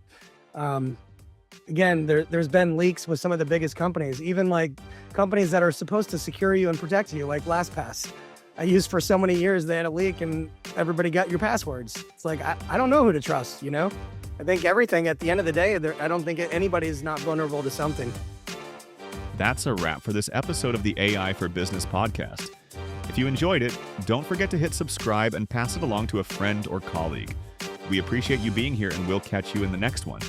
Again, there's been leaks with some of the biggest companies, even like companies that are supposed to secure you and protect you, like LastPass. I used for so many years, they had a leak and everybody got your passwords. It's like, I don't know who to trust, you know? I think everything at the end of the day, I don't think anybody's not vulnerable to something. That's a wrap for this episode of the AI for Business podcast. If you enjoyed it, don't forget to hit subscribe and pass it along to a friend or colleague. We appreciate you being here, and we'll catch you in the next one.